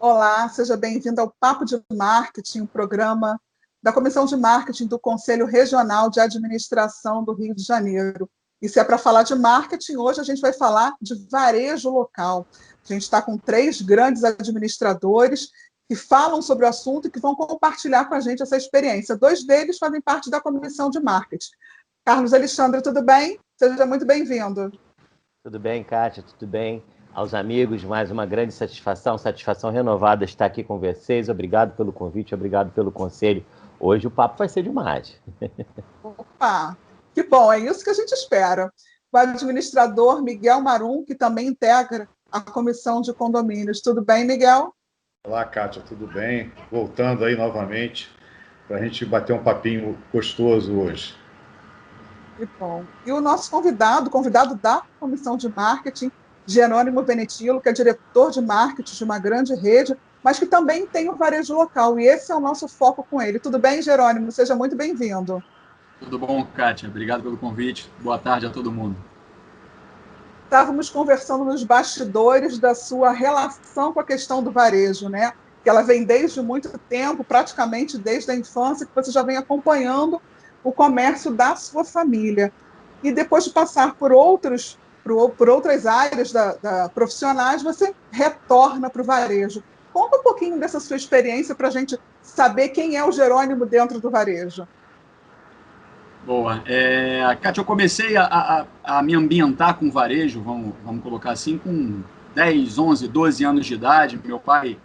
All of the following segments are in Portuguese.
Olá, seja bem-vindo ao Papo de Marketing, um programa da Comissão de Marketing do Conselho Regional de Administração do Rio de Janeiro. E se é para falar de marketing, hoje a gente vai falar de varejo local. A gente está com 3 grandes administradores que falam sobre o assunto e que vão compartilhar com a gente essa experiência. 2 deles fazem parte da Comissão de Marketing. Carlos Alexandre, tudo bem? Seja muito bem-vindo. Tudo bem, Kátia, tudo bem? Aos amigos, mais uma grande satisfação renovada estar aqui com vocês. Obrigado pelo convite, obrigado pelo conselho. Hoje o papo vai ser demais. Opa, que bom, é isso que a gente espera. O administrador Miguel Marum, que também integra a Comissão de Condomínios. Tudo bem, Miguel? Olá, Kátia, tudo bem? Voltando aí novamente para a gente bater um papinho gostoso hoje. Que bom. E o nosso convidado da Comissão de Marketing, Jerônimo Venetilo, que é diretor de marketing de uma grande rede, mas que também tem o varejo local, e esse é o nosso foco com ele. Tudo bem, Jerônimo? Seja muito bem-vindo. Tudo bom, Kátia? Obrigado pelo convite. Boa tarde a todo mundo. Estávamos conversando nos bastidores da sua relação com a questão do varejo, né? Que ela vem desde muito tempo, praticamente desde a infância, que você já vem acompanhando o comércio da sua família. E depois de passar por outras áreas profissionais, você retorna para o varejo. Conta um pouquinho dessa sua experiência para a gente saber quem é o Jerônimo dentro do varejo. Boa. Kátia, eu comecei a me ambientar com varejo, vamos colocar assim, com 10, 11, 12 anos de idade. Meu pai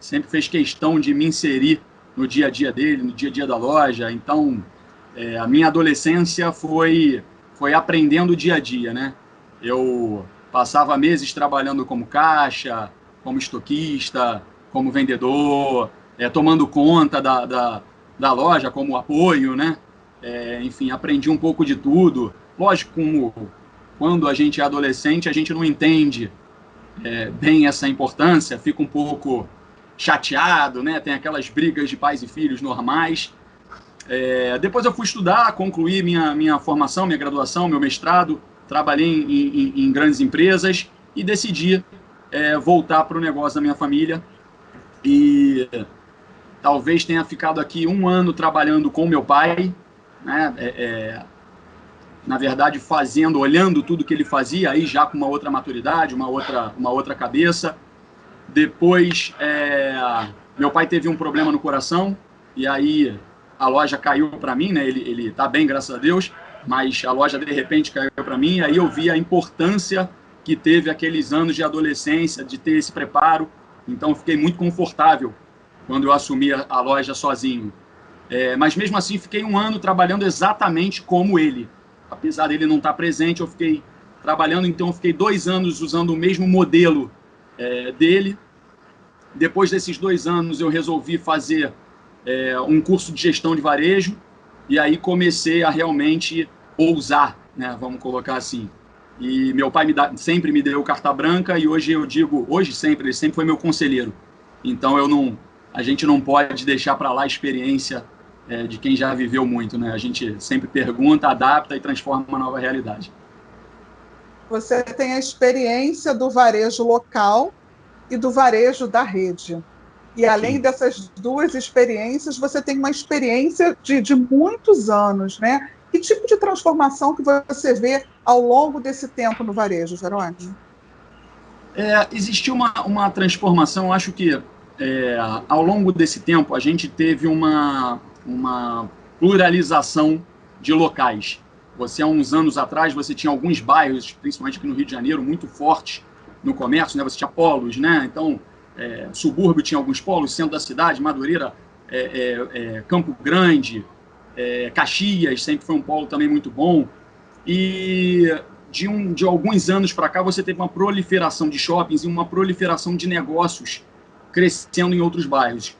sempre fez questão de me inserir no dia a dia dele, no dia a dia da loja. Então, a minha adolescência foi aprendendo o dia a dia, né? Eu passava meses trabalhando como caixa, como estoquista, como vendedor, tomando conta da loja como apoio, né? Enfim, aprendi um pouco de tudo. Lógico, quando a gente é adolescente, a gente não entende bem essa importância, fica um pouco chateado, né? Tem aquelas brigas de pais e filhos normais. Depois eu fui estudar, concluí minha formação, minha graduação, meu mestrado, trabalhei em grandes empresas e decidi voltar para o negócio da minha família. E talvez tenha ficado aqui 1 ano trabalhando com meu pai, né? Na verdade, olhando tudo que ele fazia, aí já com uma outra maturidade, uma outra cabeça. Depois, meu pai teve um problema no coração, e aí a loja caiu para mim, né? Ele está bem, graças a Deus, mas a loja de repente caiu para mim, e aí eu vi a importância que teve aqueles anos de adolescência, de ter esse preparo. Então, fiquei muito confortável quando eu assumi a loja sozinho. Mas mesmo assim, fiquei 1 ano trabalhando exatamente como ele. Apesar dele não estar presente, eu fiquei trabalhando, então eu fiquei 2 anos usando o mesmo modelo dele. Depois desses 2 anos, eu resolvi fazer um curso de gestão de varejo, e aí comecei a realmente ousar, né, vamos colocar assim. E meu pai sempre me deu carta branca, e hoje eu digo, ele sempre foi meu conselheiro. Então a gente não pode deixar para lá a experiência de quem já viveu muito, né? A gente sempre pergunta, adapta e transforma uma nova realidade. Você tem a experiência do varejo local e do varejo da rede. E além Sim. dessas 2 experiências, você tem uma experiência de muitos anos, né? Que tipo de transformação que você vê ao longo desse tempo no varejo, Jerônimo? Existiu uma transformação, acho que ao longo desse tempo a gente teve uma pluralização de locais. Há uns anos atrás, você tinha alguns bairros, principalmente aqui no Rio de Janeiro, muito fortes no comércio, né? Você tinha polos, né? Então, subúrbio tinha alguns polos, centro da cidade, Madureira, Campo Grande, Caxias, sempre foi um polo também muito bom. E de alguns anos para cá, você teve uma proliferação de shoppings e uma proliferação de negócios crescendo em outros bairros.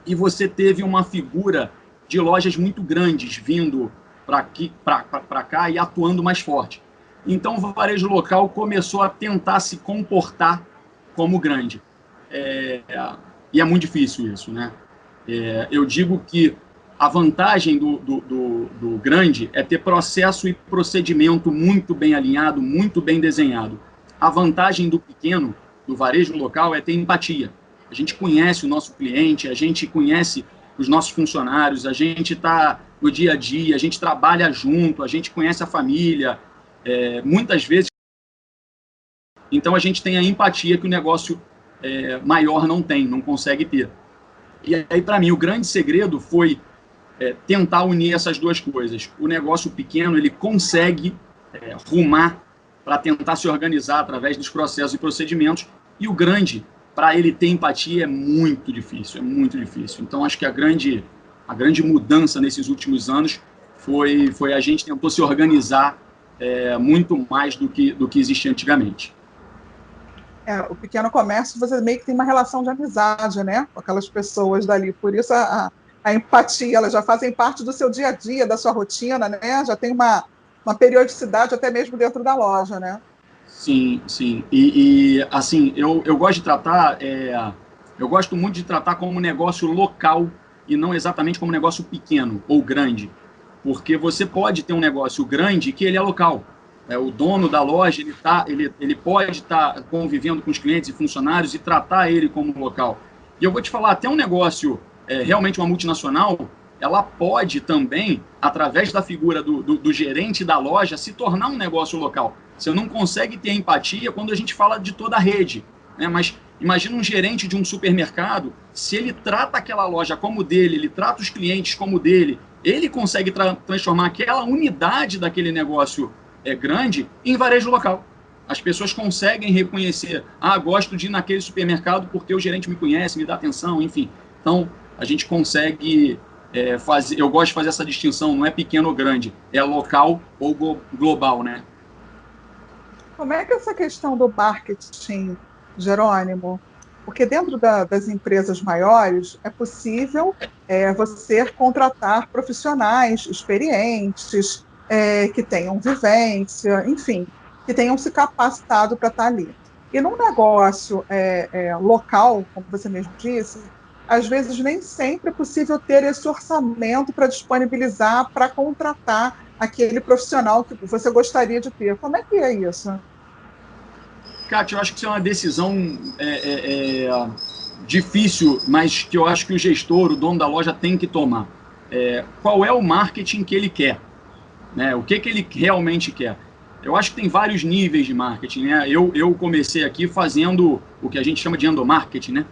E você teve uma figura de lojas muito grandes vindo para cá e atuando mais forte. Então, o varejo local começou a tentar se comportar como grande. E é muito difícil isso, né? Eu digo que a vantagem do grande é ter processo e procedimento muito bem alinhado, muito bem desenhado. A vantagem do pequeno, do varejo local, é ter empatia. A gente conhece o nosso cliente, a gente conhece os nossos funcionários, a gente está no dia a dia, a gente trabalha junto, a gente conhece a família, muitas vezes. Então, a gente tem a empatia que o negócio maior não tem, não consegue ter. E aí, para mim, o grande segredo foi tentar unir essas duas coisas. O negócio pequeno, ele consegue rumar para tentar se organizar através dos processos e procedimentos, e o grande, para ele ter empatia, é muito difícil, Então, acho que a grande mudança nesses últimos anos foi a gente tentou se organizar muito mais do que existia antigamente. O pequeno comércio, você meio que tem uma relação de amizade, né, com aquelas pessoas dali, por isso a empatia, elas já fazem parte do seu dia a dia, da sua rotina, né, já tem uma periodicidade até mesmo dentro da loja, né? Sim. E assim, eu gosto de tratar, eu gosto muito de tratar como um negócio local e não exatamente como um negócio pequeno ou grande, porque você pode ter um negócio grande que ele é local. O dono da loja, ele pode estar convivendo com os clientes e funcionários e tratar ele como local. E eu vou te falar, até um negócio, realmente uma multinacional, ela pode também, através da figura do gerente da loja, se tornar um negócio local. Você não consegue ter empatia quando a gente fala de toda a rede, né? Mas imagina um gerente de um supermercado, se ele trata aquela loja como dele, ele trata os clientes como dele, ele consegue transformar aquela unidade daquele negócio grande em varejo local. As pessoas conseguem reconhecer, gosto de ir naquele supermercado porque o gerente me conhece, me dá atenção, enfim. Então, a gente consegue fazer, eu gosto de fazer essa distinção, não é pequeno ou grande, é local ou global, né? Como é que é essa questão do marketing, Jerônimo? Porque dentro das empresas maiores é possível você contratar profissionais experientes, que tenham vivência, enfim, que tenham se capacitado para estar ali. E num negócio local, como você mesmo disse, às vezes nem sempre é possível ter esse orçamento para disponibilizar, para contratar aquele profissional que você gostaria de ter. Como é que é isso? Kátia, eu acho que isso é uma decisão difícil, mas que eu acho que o gestor, o dono da loja, tem que tomar. Qual é o marketing que ele quer? Né? O que ele realmente quer? Eu acho que tem vários níveis de marketing, né? Eu comecei aqui fazendo o que a gente chama de endomarketing, né?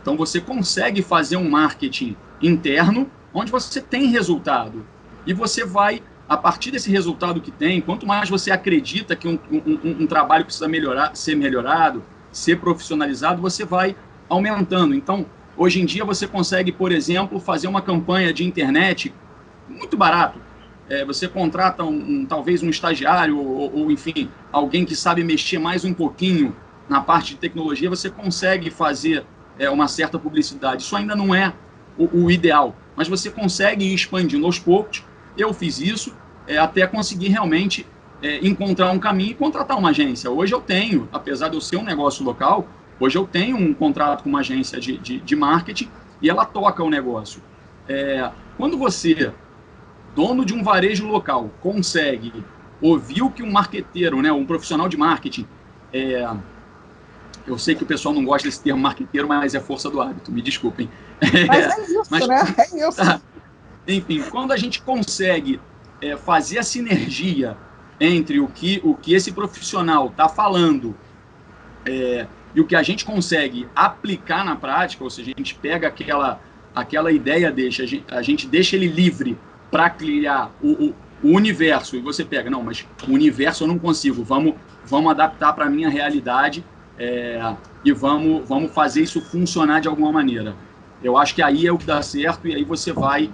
Então, você consegue fazer um marketing interno, onde você tem resultado. E você vai, a partir desse resultado que tem, quanto mais você acredita que um trabalho precisa ser melhorado, ser profissionalizado, você vai aumentando. Então, hoje em dia, você consegue, por exemplo, fazer uma campanha de internet muito barato. Você contrata talvez um estagiário ou, enfim, alguém que sabe mexer mais um pouquinho na parte de tecnologia, você consegue fazer uma certa publicidade. Isso ainda não é o ideal, mas você consegue ir expandindo aos poucos. Eu fiz isso até conseguir realmente encontrar um caminho e contratar uma agência. Hoje eu tenho, apesar de eu ser um negócio local, hoje eu tenho um contrato com uma agência de marketing e ela toca o negócio. Quando você, dono de um varejo local, consegue ouvir o que um marqueteiro, né, um profissional de marketing, eu sei que o pessoal não gosta desse termo marqueteiro, mas é força do hábito, me desculpem. Mas é isso, né? É isso. Enfim, quando a gente consegue fazer a sinergia entre o que esse profissional está falando e o que a gente consegue aplicar na prática, ou seja, a gente pega aquela ideia, a gente deixa ele livre para criar o universo, e você pega, não, mas o universo eu não consigo, vamos adaptar para a minha realidade e vamos fazer isso funcionar de alguma maneira. Eu acho que aí é o que dá certo, e aí você vai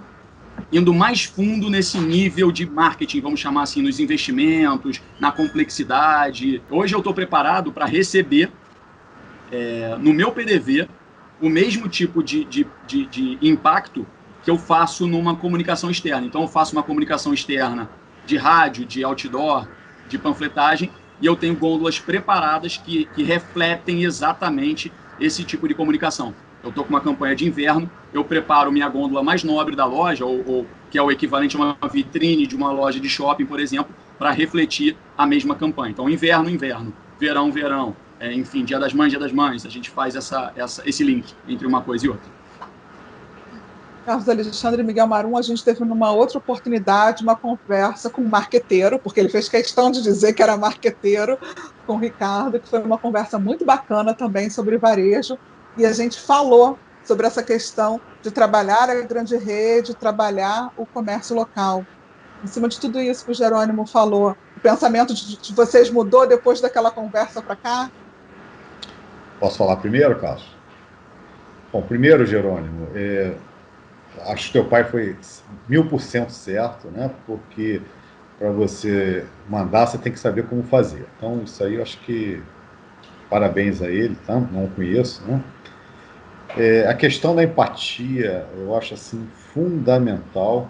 indo mais fundo nesse nível de marketing, vamos chamar assim, nos investimentos, na complexidade. Hoje eu estou preparado para receber no meu PDV o mesmo tipo de impacto que eu faço numa comunicação externa. Então eu faço uma comunicação externa de rádio, de outdoor, de panfletagem, e eu tenho gôndolas preparadas que refletem exatamente esse tipo de comunicação. Eu estou com uma campanha de inverno, eu preparo minha gôndola mais nobre da loja, ou que é o equivalente a uma vitrine de uma loja de shopping, por exemplo, para refletir a mesma campanha. Então, inverno, inverno, verão, verão, enfim, Dia das Mães, a gente faz esse link entre uma coisa e outra. Carlos Alexandre e Miguel Marum, a gente teve numa outra oportunidade uma conversa com um marqueteiro, porque ele fez questão de dizer que era marqueteiro, com o Ricardo, que foi uma conversa muito bacana também sobre varejo, e a gente falou sobre essa questão de trabalhar a grande rede, trabalhar o comércio local. Em cima de tudo isso que o Jerônimo falou, o pensamento de vocês mudou depois daquela conversa para cá? Posso falar primeiro, Carlos? Bom, primeiro, Jerônimo, acho que teu pai foi 1000% certo, né? Porque para você mandar, você tem que saber como fazer. Então, isso aí eu acho que parabéns a ele, tá? Não o conheço, né? A questão da empatia, eu acho assim fundamental,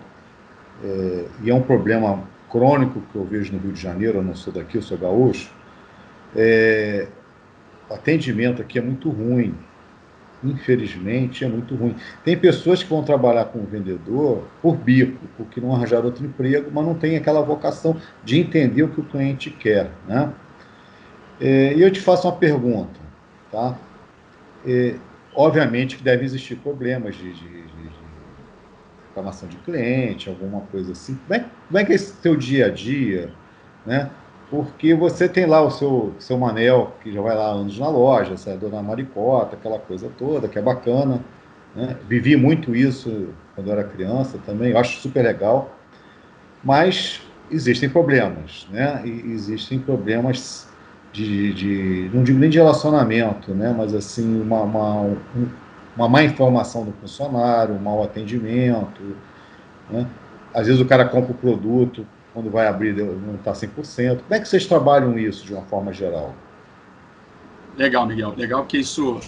e é um problema crônico que eu vejo no Rio de Janeiro. Eu não sou daqui, eu sou gaúcho. O atendimento aqui é muito ruim. Infelizmente, é muito ruim. Tem pessoas que vão trabalhar com o vendedor por bico, porque não arranjaram outro emprego, mas não tem aquela vocação de entender o que o cliente quer, né? E eu te faço uma pergunta, tá? Obviamente que deve existir problemas de reclamação de cliente, alguma coisa assim. Como é que é esse teu dia a dia, né? Porque você tem lá o seu Manel, que já vai lá há anos na loja, essa dona Maricota, aquela coisa toda, que é bacana, né? Vivi muito isso quando eu era criança também, eu acho super legal, mas existem problemas, né? E existem problemas não digo nem de relacionamento, né? Mas assim, uma má informação do funcionário, um mau atendimento, né? Às vezes o cara compra o produto, quando vai abrir não está 100%. Como é que vocês trabalham isso de uma forma geral? Legal, Miguel. Legal porque isso...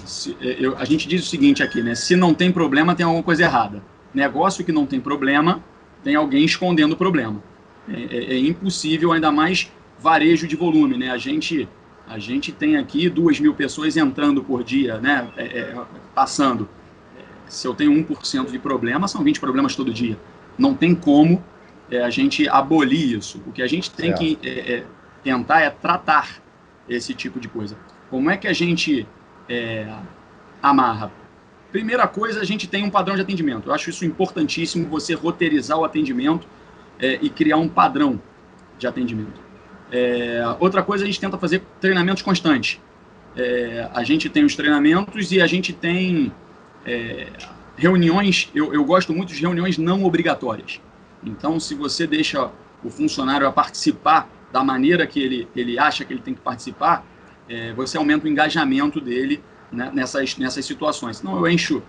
a gente diz o seguinte aqui, né? Se não tem problema, tem alguma coisa errada. Negócio que não tem problema, tem alguém escondendo o problema. É impossível, ainda mais varejo de volume, né? A gente tem aqui 2.000 pessoas entrando por dia, né? Passando. Se eu tenho 1% de problema, são 20 problemas todo dia. Não tem como a gente abolir isso. O que a gente tem que tentar é tratar esse tipo de coisa. Como é que a gente amarra? Primeira coisa, a gente tem um padrão de atendimento. Eu acho isso importantíssimo, você roteirizar o atendimento e criar um padrão de atendimento. Outra coisa, a gente tenta fazer treinamentos constantes. A gente tem os treinamentos e a gente tem reuniões. Eu gosto muito de reuniões não obrigatórias. Então, se você deixa o funcionário a participar da maneira que ele acha que ele tem que participar, você aumenta o engajamento dele, né, nessas situações. Senão eu encho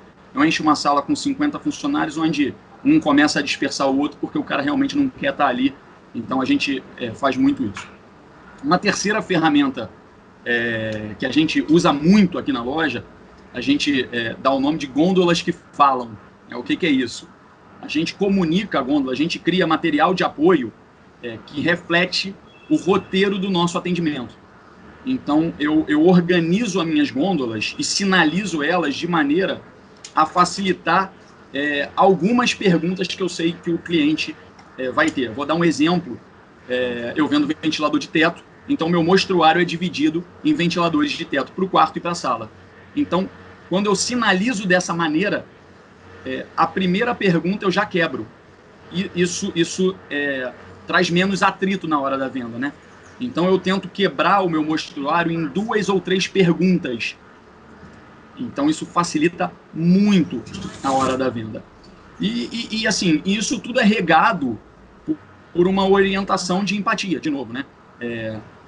uma sala com 50 funcionários, onde um começa a dispersar o outro porque o cara realmente não quer estar ali. Então, a gente faz muito isso. Uma terceira ferramenta que a gente usa muito aqui na loja, a gente dá o nome de gôndolas que falam. O que é isso? A gente comunica a gôndola, a gente cria material de apoio que reflete o roteiro do nosso atendimento. Então, eu organizo as minhas gôndolas e sinalizo elas de maneira a facilitar algumas perguntas que eu sei que o cliente vai ter. Vou dar um exemplo. Eu vendo ventilador de teto, então meu mostruário é dividido em ventiladores de teto para o quarto e para a sala. Então, quando eu sinalizo dessa maneira, a primeira pergunta eu já quebro. E isso traz menos atrito na hora da venda, né? Então eu tento quebrar o meu mostruário em 2 ou 3 perguntas. Então isso facilita muito na hora da venda. E assim, isso tudo é regado por uma orientação de empatia, de novo, né?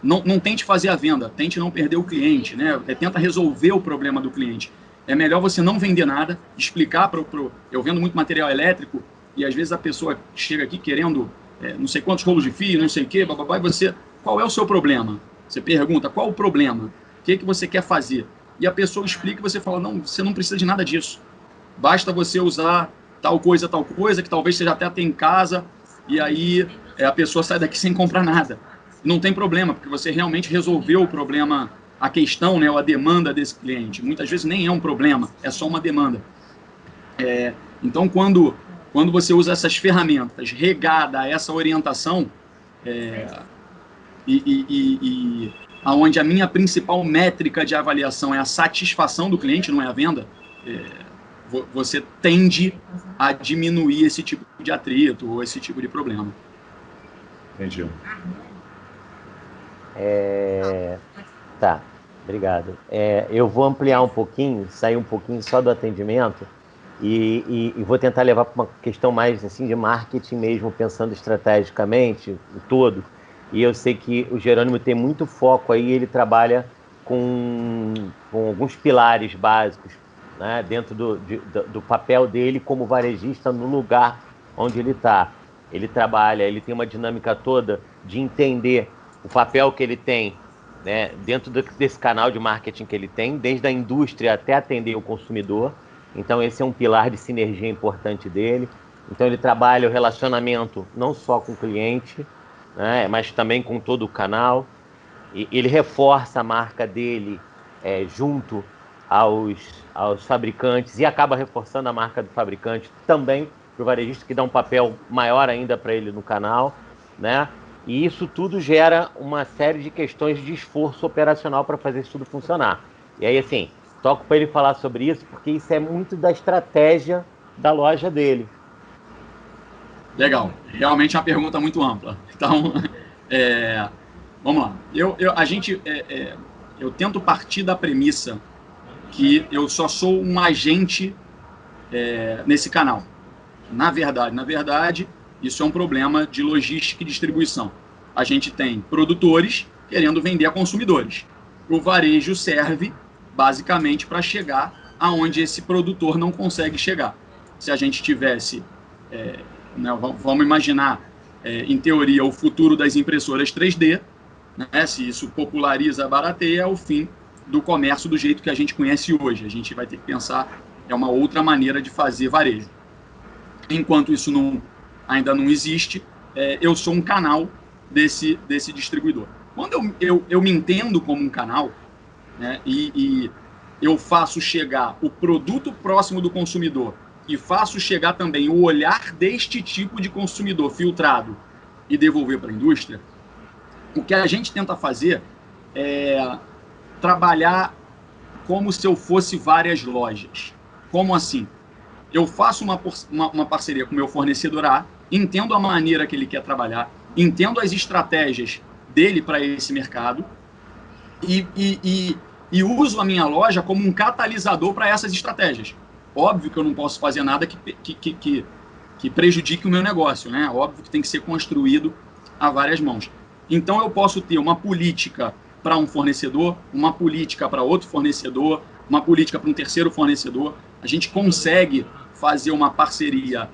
Não tente fazer a venda, tente não perder o cliente, né? Tenta resolver o problema do cliente. É melhor você não vender nada, explicar eu vendo muito material elétrico e às vezes a pessoa chega aqui querendo não sei quantos rolos de fio, não sei o quê, bababá, e você, qual é o seu problema? Você pergunta, qual o problema? O que você quer fazer? E a pessoa explica e você fala, não, você não precisa de nada disso. Basta você usar tal coisa, que talvez você já até tenha em casa, e aí a pessoa sai daqui sem comprar nada. Não tem problema, porque você realmente resolveu o problema, a questão, né, ou a demanda desse cliente. Muitas vezes nem é um problema, é só uma demanda. Então, quando você usa essas ferramentas regada a essa orientação, onde a minha principal métrica de avaliação é a satisfação do cliente, não é a venda, você tende a diminuir esse tipo de atrito ou esse tipo de problema. Entendi. Tá, obrigado. Eu vou ampliar um pouquinho, sair um pouquinho só do atendimento e vou tentar levar para uma questão mais assim, de marketing mesmo, pensando estrategicamente, o todo. E eu sei que o Jerônimo tem muito foco aí, ele trabalha com alguns pilares básicos, né, dentro do papel dele como varejista no lugar onde ele está. Ele trabalha, ele tem uma dinâmica toda de entender o papel que ele tem, né, dentro desse canal de marketing que ele tem, desde a indústria até atender o consumidor. Então esse é um pilar de sinergia importante dele. Então ele trabalha o relacionamento não só com o cliente, né, mas também com todo o canal. E ele reforça a marca dele junto aos fabricantes e acaba reforçando a marca do fabricante também para o varejista, que dá um papel maior ainda para ele no canal, né? E isso tudo gera uma série de questões de esforço operacional para fazer isso tudo funcionar. E aí, assim, toco para ele falar sobre isso, porque isso é muito da estratégia da loja dele. Legal. Realmente é uma pergunta muito ampla. Então, vamos lá. Eu tento partir da premissa que eu só sou um agente nesse canal. Na verdade, isso é um problema de logística e distribuição. A gente tem produtores querendo vender a consumidores. O varejo serve, basicamente, para chegar aonde esse produtor não consegue chegar. Se a gente tivesse, vamos imaginar, em teoria, o futuro das impressoras 3D, né, se isso populariza, barateia, é o fim do comércio do jeito que a gente conhece hoje. A gente vai ter que pensar uma outra maneira de fazer varejo. Enquanto isso ainda não existe, eu sou um canal desse distribuidor. Quando eu me entendo como um canal, né, e eu faço chegar o produto próximo do consumidor e faço chegar também o olhar deste tipo de consumidor filtrado e devolver para a indústria, o que a gente tenta fazer é trabalhar como se eu fosse várias lojas. Como assim? Eu faço uma parceria com o meu fornecedor A, entendo a maneira que ele quer trabalhar, entendo as estratégias dele para esse mercado e uso a minha loja como um catalisador para essas estratégias. Óbvio que eu não posso fazer nada que prejudique o meu negócio, né? Óbvio que tem que ser construído a várias mãos. Então eu posso ter uma política para um fornecedor, uma política para outro fornecedor, uma política para um terceiro fornecedor. A gente consegue fazer uma parceria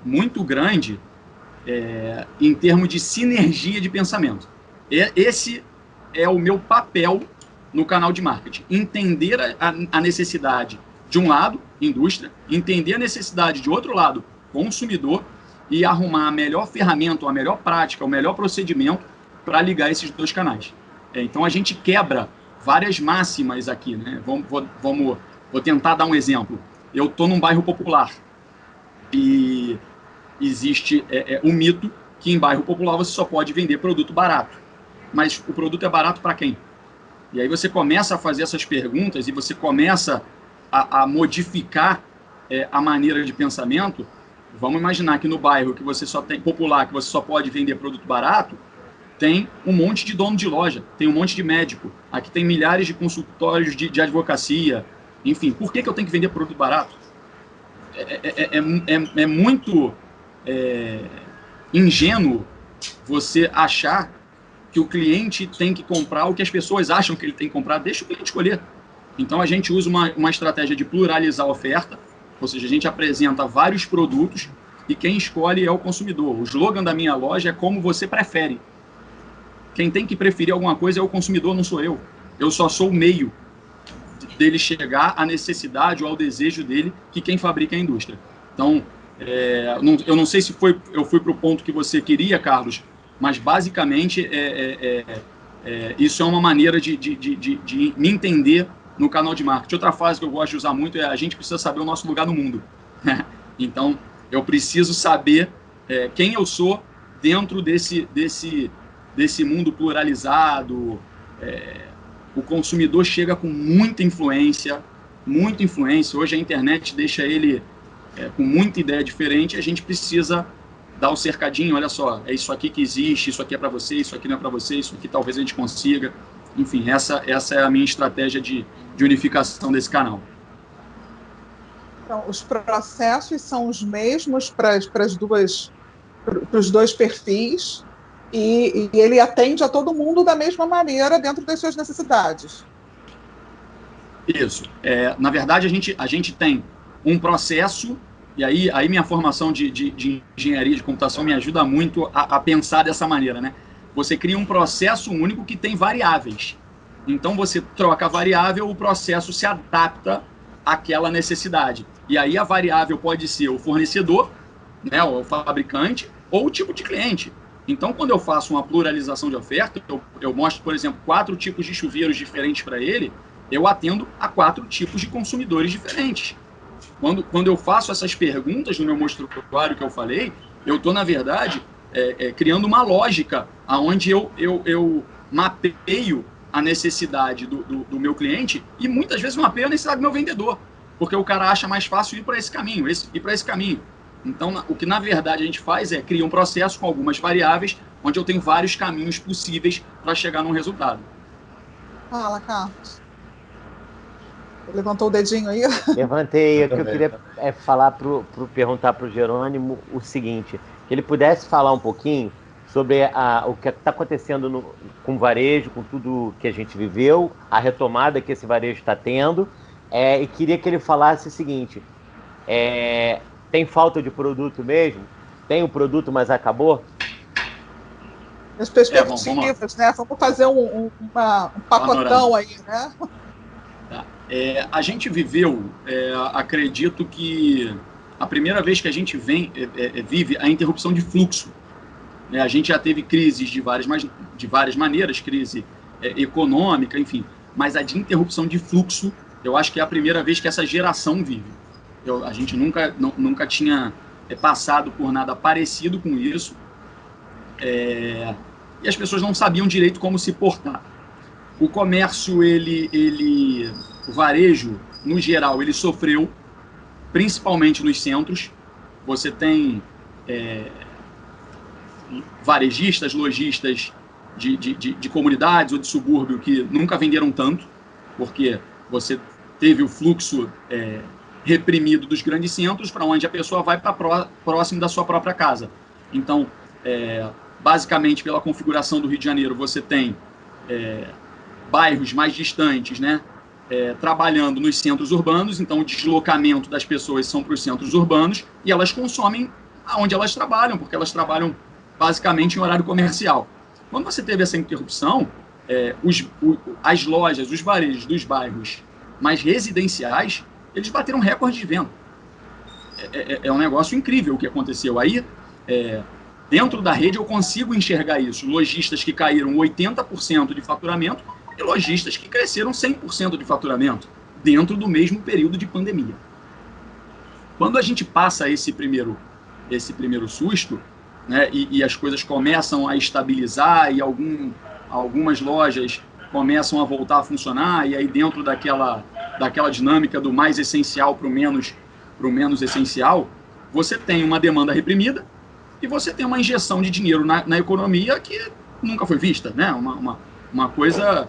muito grande em termos de sinergia de pensamento. Esse é o meu papel no canal de marketing. Entender a necessidade de um lado, indústria, entender a necessidade de outro lado, consumidor, e arrumar a melhor ferramenta, a melhor prática, o melhor procedimento para ligar esses dois canais. Então a gente quebra várias máximas aqui, né? Vou tentar dar um exemplo. Eu estou num bairro popular e existe um mito que em bairro popular você só pode vender produto barato. Mas o produto é barato para quem? E aí você começa a fazer essas perguntas e você começa a modificar a maneira de pensamento. Vamos imaginar que no bairro que você só tem popular, que você só pode vender produto barato, tem um monte de dono de loja, tem um monte de médico. Aqui tem milhares de consultórios de advocacia. Enfim, por que eu tenho que vender produto barato? É muito ingênuo você achar que o cliente tem que comprar o que as pessoas acham que ele tem que comprar. Deixa o cliente escolher. Então a gente usa uma estratégia de pluralizar a oferta, ou seja, a gente apresenta vários produtos e quem escolhe é o consumidor. O slogan da minha loja é como você prefere. Quem tem que preferir alguma coisa é o consumidor, não sou eu. Eu só sou o meio dele chegar à necessidade ou ao desejo dele, que quem fabrica é a indústria. Então, eu não sei se eu fui para o ponto que você queria, Carlos, mas basicamente isso é uma maneira de me entender no canal de marketing. Outra frase que eu gosto de usar muito é: a gente precisa saber o nosso lugar no mundo. Então, eu preciso saber quem eu sou dentro desse desse mundo pluralizado, o consumidor chega com muita influência. Hoje a internet deixa ele com muita ideia diferente, a gente precisa dar o cercadinho, olha só, é isso aqui que existe, isso aqui é para você, isso aqui não é para você, isso aqui talvez a gente consiga. Enfim, essa é a minha estratégia de unificação desse canal. Então, os processos são os mesmos para os dois perfis e ele atende a todo mundo da mesma maneira dentro das suas necessidades. Isso. Na verdade, a gente tem um processo, e aí minha formação de engenharia de computação me ajuda muito a pensar dessa maneira, né? Você cria um processo único que tem variáveis. Então, você troca a variável, o processo se adapta àquela necessidade. E aí a variável pode ser o fornecedor, né, o fabricante, ou o tipo de cliente. Então, quando eu faço uma pluralização de oferta, eu mostro, por exemplo, 4 tipos de chuveiros diferentes para ele, eu atendo a 4 tipos de consumidores diferentes. Quando eu faço essas perguntas no meu mostruário que eu falei, eu estou, na verdade, criando uma lógica onde eu mapeio a necessidade do meu cliente e muitas vezes mapeio a necessidade do meu vendedor, porque o cara acha mais fácil ir para esse caminho, ir para esse caminho. Então, o que na verdade a gente faz é criar um processo com algumas variáveis, onde eu tenho vários caminhos possíveis para chegar num resultado. Fala, Carlos. Levantou o dedinho aí? Levantei, que eu queria perguntar para o Jerônimo o seguinte, que ele pudesse falar um pouquinho sobre o que está acontecendo com o varejo, com tudo que a gente viveu, a retomada que esse varejo está tendo, e queria que ele falasse o seguinte, tem falta de produto mesmo? Tem o produto, mas acabou? As perspectivas, né? Vamos fazer um pacotão aí, né? A gente viveu, acredito que a primeira vez que a gente vive a interrupção de fluxo. A gente já teve crises de várias maneiras, crise econômica, enfim, mas a de interrupção de fluxo, eu acho que é a primeira vez que essa geração vive. A gente nunca tinha passado por nada parecido com isso, e as pessoas não sabiam direito como se portar. O comércio, o varejo, no geral, ele sofreu, principalmente nos centros. Você tem varejistas, lojistas de comunidades ou de subúrbio que nunca venderam tanto, porque você teve o fluxo reprimido dos grandes centros para onde a pessoa vai para próximo da sua própria casa. Então, basicamente, pela configuração do Rio de Janeiro, você tem bairros mais distantes, né, trabalhando nos centros urbanos, então o deslocamento das pessoas são para os centros urbanos e elas consomem onde elas trabalham, porque elas trabalham basicamente em horário comercial. Quando você teve essa interrupção, as lojas, os varejos dos bairros mais residenciais, eles bateram recorde de venda. É um negócio incrível o que aconteceu. Aí, dentro da rede, eu consigo enxergar isso. Lojistas que caíram 80% de faturamento e lojistas que cresceram 100% de faturamento dentro do mesmo período de pandemia. Quando a gente passa esse primeiro susto, né, e as coisas começam a estabilizar e algumas lojas começam a voltar a funcionar, e aí dentro daquela dinâmica do mais essencial para o menos essencial, você tem uma demanda reprimida e você tem uma injeção de dinheiro na economia que nunca foi vista, né? Uma coisa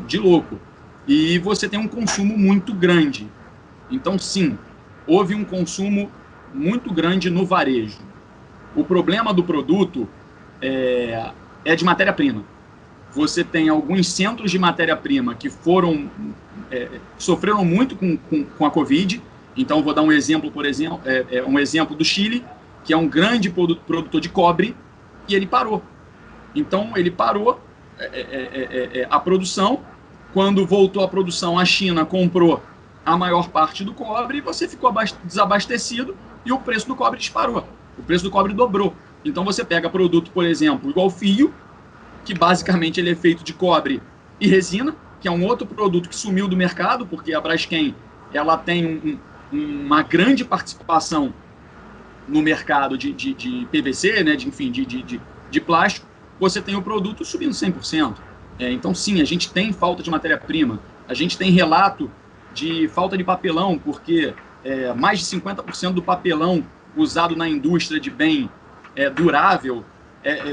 de louco. E você tem um consumo muito grande. Então, sim, houve um consumo muito grande no varejo. O problema do produto é de matéria-prima. Você tem alguns centros de matéria-prima que sofreram muito com a Covid. Então, vou dar um exemplo, por exemplo, um exemplo do Chile, que é um grande produtor de cobre, e ele parou. Então, ele parou a produção. Quando voltou a produção, a China comprou a maior parte do cobre e você ficou desabastecido e o preço do cobre disparou. O preço do cobre dobrou. Então, você pega produto, por exemplo, igual fio, que basicamente ele é feito de cobre e resina, que é um outro produto que sumiu do mercado, porque a Braskem ela tem uma grande participação no mercado de PVC, né, de plástico, você tem o produto subindo 100%. Então, sim, a gente tem falta de matéria-prima, a gente tem relato de falta de papelão, porque mais de 50% do papelão usado na indústria de bem durável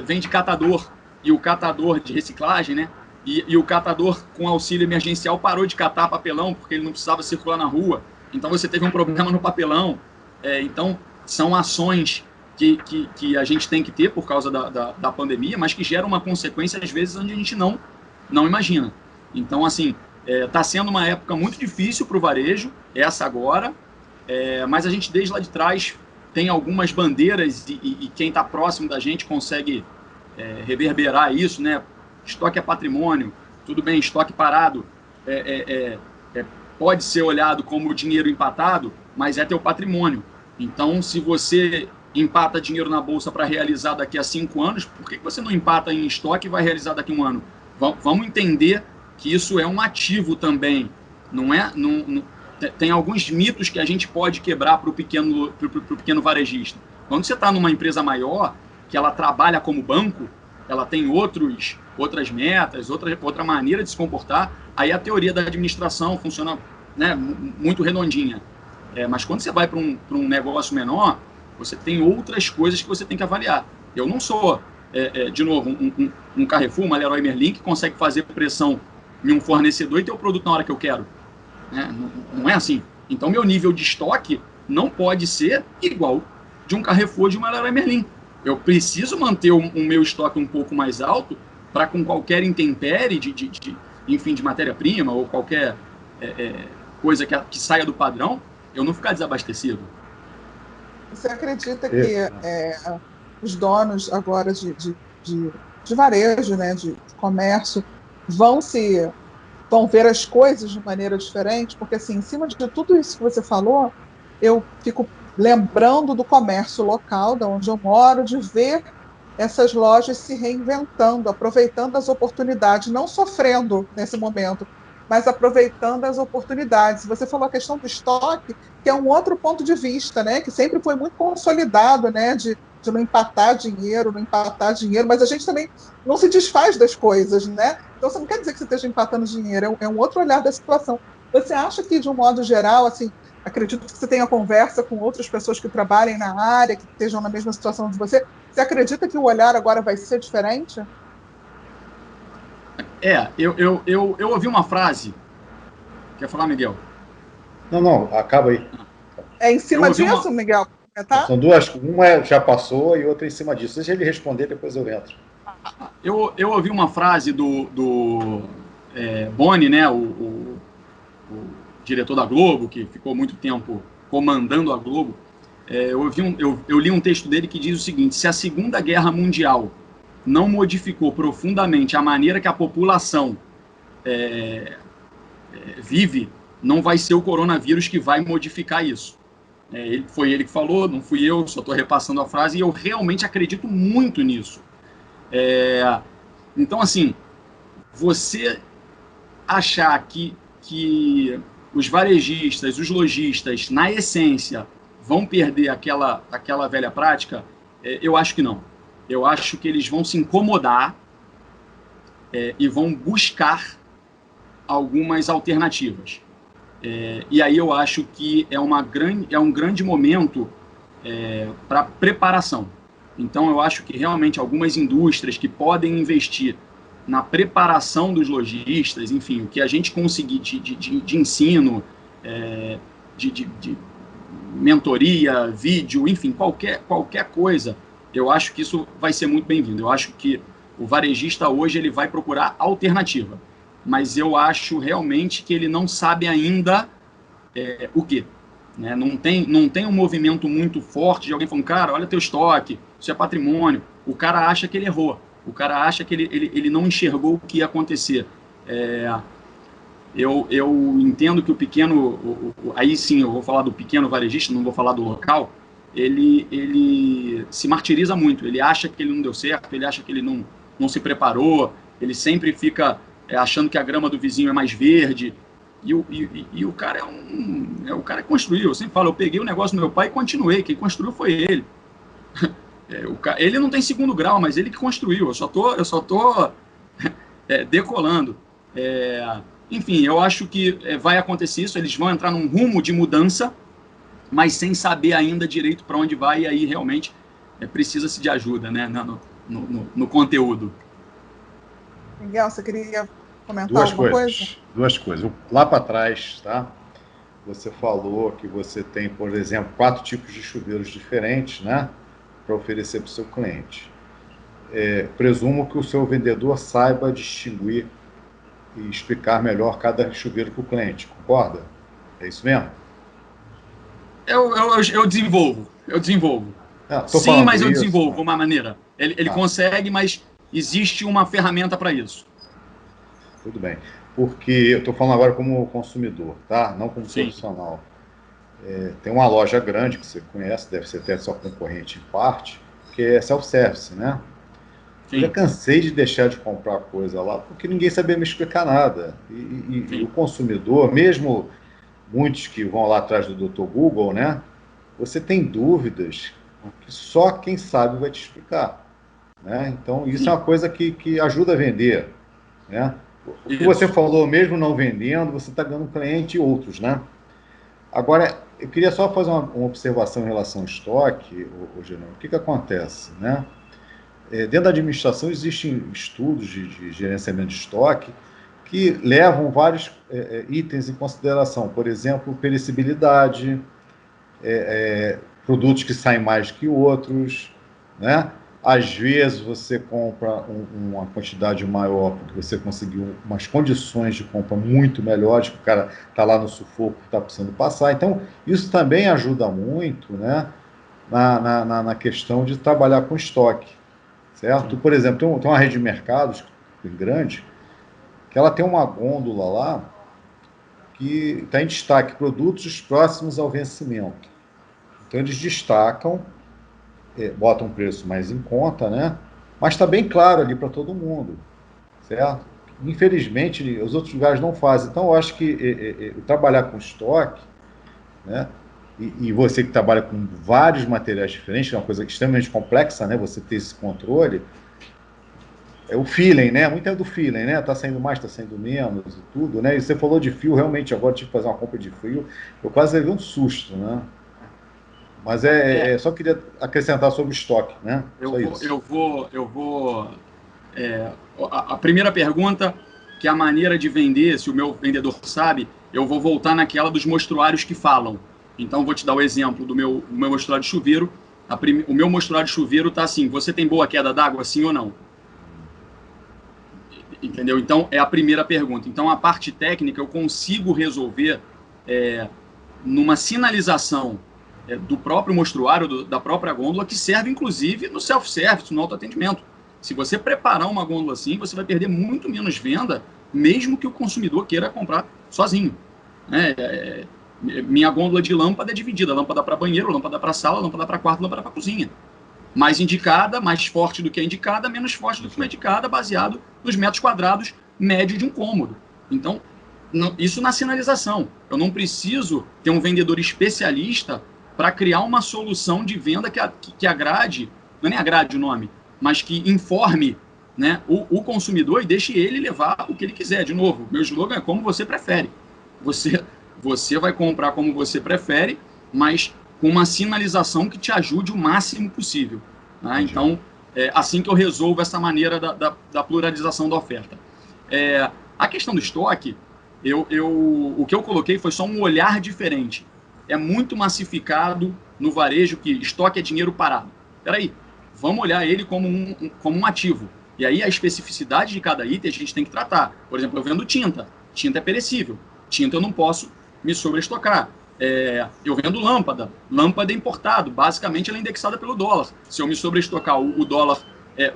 vem de catador, e o catador de reciclagem, né? E o catador com auxílio emergencial parou de catar papelão porque ele não precisava circular na rua. Então você teve um problema no papelão. Então são ações que a gente tem que ter por causa da pandemia, mas que geram uma consequência às vezes onde a gente não imagina. Então assim, está sendo uma época muito difícil para o varejo, essa agora, mas a gente desde lá de trás tem algumas bandeiras e quem está próximo da gente consegue reverberar isso, né? Estoque é patrimônio, tudo bem, estoque parado pode ser olhado como dinheiro empatado, mas é teu patrimônio. Então, se você empata dinheiro na bolsa para realizar daqui a 5 anos, por que você não empata em estoque e vai realizar daqui a 1 ano? Vamos entender que isso é um ativo também, não é? Tem alguns mitos que a gente pode quebrar para o pequeno varejista. Quando você está numa empresa maior, que ela trabalha como banco, ela tem outras metas, outra maneira de se comportar, aí a teoria da administração funciona, né, muito redondinha. Mas quando você vai para um negócio menor, você tem outras coisas que você tem que avaliar. Eu não sou, de novo, um Carrefour, uma Leroy Merlin, que consegue fazer pressão em um fornecedor e ter o produto na hora que eu quero. Não é assim. Então, meu nível de estoque não pode ser igual de um Carrefour, de uma Leroy Merlin. Eu preciso manter o meu estoque um pouco mais alto para, com qualquer intempérie enfim, de matéria-prima ou qualquer coisa que saia do padrão, eu não ficar desabastecido. Você acredita que os donos agora de varejo, né, de comércio, vão ver as coisas de maneira diferente? Porque, assim, em cima de tudo isso que você falou, eu fico lembrando do comércio local, de onde eu moro, de ver essas lojas se reinventando, aproveitando as oportunidades, não sofrendo nesse momento, mas aproveitando as oportunidades. Você falou a questão do estoque, que é um outro ponto de vista, né, que sempre foi muito consolidado, né, de não empatar dinheiro, mas a gente também não se desfaz das coisas, né? Então, você não quer dizer que você esteja empatando dinheiro, é um outro olhar da situação. Você acha que, de um modo geral, assim, acredito que você tenha conversa com outras pessoas que trabalhem na área, que estejam na mesma situação de você, você acredita que o olhar agora vai ser diferente? Eu ouvi uma frase. Quer falar, Miguel? Não, acaba aí. Em cima disso, Miguel? Tá? São duas, uma já passou e outra em cima disso. Deixa ele responder, depois eu entro. Eu ouvi uma frase do Boni, né, o diretor da Globo, que ficou muito tempo comandando a Globo. Eu li um texto dele que diz o seguinte: se a Segunda Guerra Mundial não modificou profundamente a maneira que a população vive, não vai ser o coronavírus que vai modificar isso. Foi ele que falou, não fui eu, só estou repassando a frase, e eu realmente acredito muito nisso. Então, assim, você achar que os varejistas, os lojistas, na essência, vão perder aquela velha prática, eu acho que não. Eu acho que eles vão se incomodar e vão buscar algumas alternativas. E aí eu acho que é um grande momento para preparação. Então, eu acho que realmente algumas indústrias que podem investir na preparação dos lojistas, enfim, o que a gente conseguir de ensino, de mentoria, vídeo, enfim, qualquer coisa, eu acho que isso vai ser muito bem-vindo. Eu acho que o varejista hoje ele vai procurar alternativa, mas eu acho realmente que ele não sabe ainda o quê. Né? Não tem um movimento muito forte de alguém falando, cara, olha teu estoque, isso é patrimônio. O cara acha que ele errou, o cara acha que ele não enxergou o que ia acontecer. Eu entendo que o pequeno, aí sim eu vou falar do pequeno varejista, não vou falar do local, ele se martiriza muito, ele acha que ele não deu certo, ele acha que ele não se preparou, ele sempre fica achando que a grama do vizinho é mais verde, e o cara o cara que construiu. Eu sempre falo, eu peguei o negócio do meu pai e continuei, quem construiu foi ele. Ele não tem segundo grau, mas ele que construiu. Eu só tô decolando. Enfim, eu acho que vai acontecer isso. Eles vão entrar num rumo de mudança, mas sem saber ainda direito para onde vai, e aí realmente precisa-se de ajuda, né, no conteúdo. Miguel, você queria comentar alguma coisa? Duas coisas. Lá para trás, tá? Você falou que você tem, por exemplo, 4 tipos de chuveiros diferentes, né, para oferecer para o seu cliente. Presumo que o seu vendedor saiba distinguir e explicar melhor cada chuveiro para o cliente, concorda? É isso mesmo? Eu desenvolvo. Sim, mas eu desenvolvo uma maneira. Ele consegue, mas existe uma ferramenta para isso. Tudo bem. Porque eu estou falando agora como consumidor, tá? Não como profissional. Tem uma loja grande que você conhece, deve ser até sua concorrente em parte, que é self-service, né? Sim. Eu já cansei de deixar de comprar coisa lá, porque ninguém sabia me explicar nada. E o consumidor, mesmo muitos que vão lá atrás do Dr. Google, né? Você tem dúvidas que só quem sabe vai te explicar, né? Então, isso é uma coisa que ajuda a vender, né? O que você falou, mesmo não vendendo, você está ganhando cliente e outros, né? Agora, eu queria só fazer uma observação em relação ao estoque, Gerônimo. O que acontece, né? Dentro da administração existem estudos de gerenciamento de estoque que levam vários itens em consideração. Por exemplo, perecibilidade, produtos que saem mais que outros, né? Às vezes você compra uma quantidade maior porque você conseguiu umas condições de compra muito melhores, que o cara está lá no sufoco, está precisando passar. Então, isso também ajuda muito, né, na questão de trabalhar com estoque, certo? Sim. Por exemplo, tem uma rede de mercados grande, que ela tem uma gôndola lá que está em destaque, produtos próximos ao vencimento. Então, eles destacam, botam um preço mais em conta, né? Mas está bem claro ali para todo mundo, certo? Infelizmente, os outros lugares não fazem. Então, eu acho que trabalhar com estoque, né? E você que trabalha com vários materiais diferentes, é uma coisa extremamente complexa, né? Você ter esse controle, o feeling, né? Muito do feeling, né? Tá saindo mais, tá saindo menos e tudo, né? E você falou de fio, realmente, agora tive que fazer uma compra de fio, eu quase levei um susto, né? Mas só queria acrescentar sobre o estoque, né? A primeira pergunta, que é a maneira de vender, se o meu vendedor sabe, eu vou voltar naquela dos mostruários que falam. Então, vou te dar o exemplo do meu mostruário de chuveiro. O meu mostruário de chuveiro está assim: você tem boa queda d'água, sim ou não? Entendeu? Então, é a primeira pergunta. Então, a parte técnica eu consigo resolver numa sinalização do próprio mostruário, da própria gôndola, que serve, inclusive, no self-service, no autoatendimento. Se você preparar uma gôndola assim, você vai perder muito menos venda, mesmo que o consumidor queira comprar sozinho. Minha gôndola de lâmpada é dividida: lâmpada para banheiro, lâmpada para sala, lâmpada para quarto, lâmpada para cozinha. Mais indicada, mais forte do que a indicada, menos forte do que a indicada, baseado nos metros quadrados médio de um cômodo. Então, isso na sinalização. Eu não preciso ter um vendedor especialista para criar uma solução de venda que agrade, não é nem agrade o nome, mas que informe, né, o consumidor e deixe ele levar o que ele quiser. De novo, meu slogan é como você prefere. Você vai comprar como você prefere, mas com uma sinalização que te ajude o máximo possível. Né? Então, é assim que eu resolvo essa maneira da pluralização da oferta. A questão do estoque, o que eu coloquei foi só um olhar diferente. É muito massificado no varejo que estoque é dinheiro parado. Espera aí, vamos olhar ele como um ativo. E aí a especificidade de cada item a gente tem que tratar. Por exemplo, eu vendo tinta. Tinta é perecível. Tinta eu não posso me sobreestocar. Eu vendo lâmpada. Lâmpada é importado. Basicamente ela é indexada pelo dólar. Se eu me sobreestocar, o dólar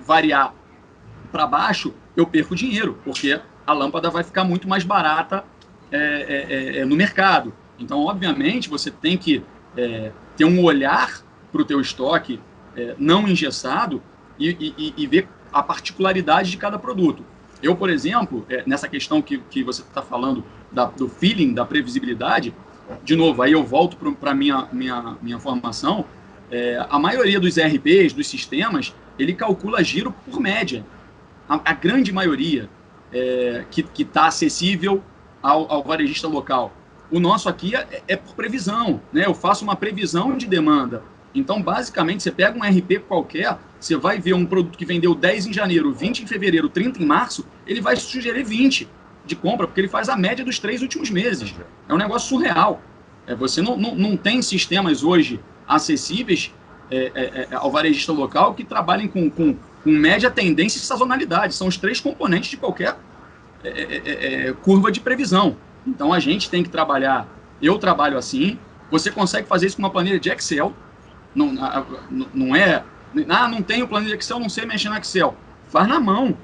variar para baixo, eu perco dinheiro, porque a lâmpada vai ficar muito mais barata no mercado. Então, obviamente, você tem que ter um olhar para o teu estoque não engessado e ver a particularidade de cada produto. Eu, por exemplo, nessa questão que você está falando do feeling, da previsibilidade, de novo, aí eu volto para a minha formação, A maioria dos ERPs, dos sistemas, ele calcula giro por média. A grande maioria que está acessível ao varejista local. O nosso aqui é por previsão, né? Eu faço uma previsão de demanda. Então, basicamente, você pega um ERP qualquer, você vai ver um produto que vendeu 10 em janeiro, 20 em fevereiro, 30 em março, ele vai sugerir 20 de compra, porque ele faz a média dos 3 últimos meses. É um negócio surreal. Você não tem sistemas hoje acessíveis ao varejista local que trabalhem com média, tendência e sazonalidade. São os 3 componentes de qualquer curva de previsão. Então, a gente tem que trabalhar, eu trabalho assim, você consegue fazer isso com uma planilha de Excel, não tenho planilha de Excel, não sei mexer no Excel. Faz na mão.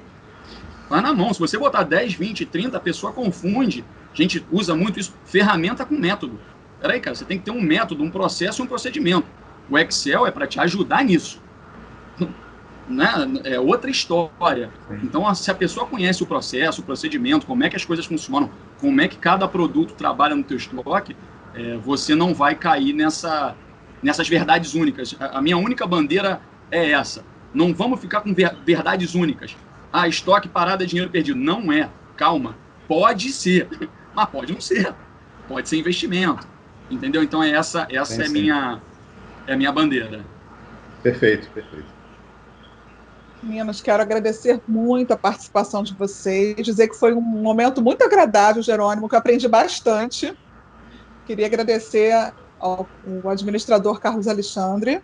Se você botar 10, 20, 30, a pessoa confunde. A gente usa muito isso, ferramenta com método. Peraí, cara, você tem que ter um método, um processo e um procedimento. O Excel é para te ajudar nisso. Né? É outra história. Então, se a pessoa conhece o processo, o procedimento, como é que as coisas funcionam, como é que cada produto trabalha no teu estoque, você não vai cair nessas verdades únicas. A minha única bandeira é essa. Não vamos ficar com verdades únicas. Estoque parado é dinheiro perdido. Não é. Calma. Pode ser, mas pode não ser. Pode ser investimento. Entendeu? Então, essa é a minha bandeira. Perfeito. Meninos, quero agradecer muito a participação de vocês, dizer que foi um momento muito agradável, Jerônimo, que eu aprendi bastante. Queria agradecer ao administrador Carlos Alexandre.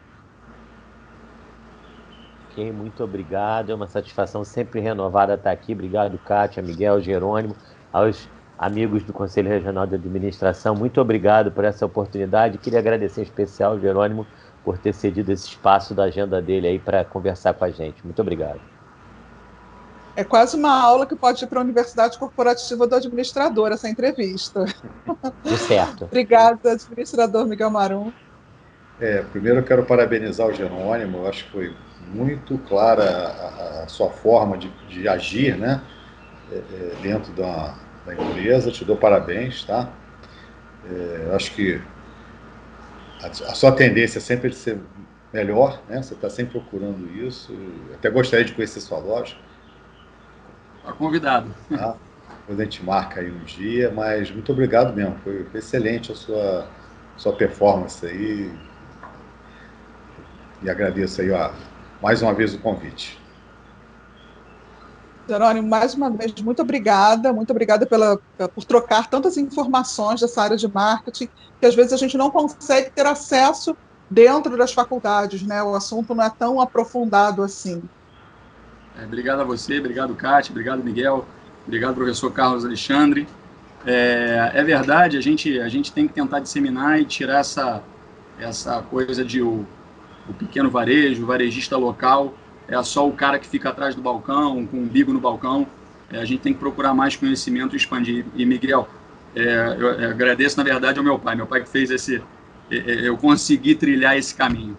Ok, muito obrigado, é uma satisfação sempre renovada estar aqui. Obrigado, Kátia, Miguel, Jerônimo, aos amigos do Conselho Regional de Administração, muito obrigado por essa oportunidade. Queria agradecer em especial ao Jerônimo por ter cedido esse espaço da agenda dele aí para conversar com a gente. Muito obrigado. É quase uma aula que pode ir para a Universidade Corporativa do Administrador, essa entrevista. De certo. Obrigada, administrador Miguel Marum. Primeiro eu quero parabenizar o Jerônimo, eu acho que foi muito clara a sua forma de agir, né? Dentro da empresa, te dou parabéns, tá? Acho que a sua tendência é sempre de ser melhor, né? Você está sempre procurando isso. Eu até gostaria de conhecer sua loja. Está convidado. Tá? Depois a gente marca aí um dia, mas muito obrigado mesmo. Foi excelente a sua performance aí. E agradeço aí, mais uma vez o convite. Jerônimo, mais uma vez, muito obrigada por trocar tantas informações dessa área de marketing, que às vezes a gente não consegue ter acesso dentro das faculdades, né? O assunto não é tão aprofundado assim. Obrigado a você, obrigado, Kátia, obrigado, Miguel, obrigado, professor Carlos Alexandre. É verdade, a gente tem que tentar disseminar e tirar essa coisa de o pequeno varejo, o varejista local, é só o cara que fica atrás do balcão, com o umbigo no balcão. A gente tem que procurar mais conhecimento e expandir. E, Miguel, eu agradeço, na verdade, ao meu pai que fez eu consegui trilhar esse caminho.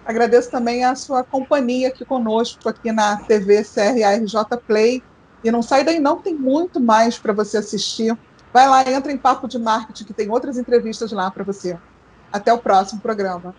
Agradeço também a sua companhia aqui conosco, aqui na TV CRARJ Play. E não sai daí não, tem muito mais para você assistir. Vai lá, entra em Papo de Marketing, que tem outras entrevistas lá para você. Até o próximo programa.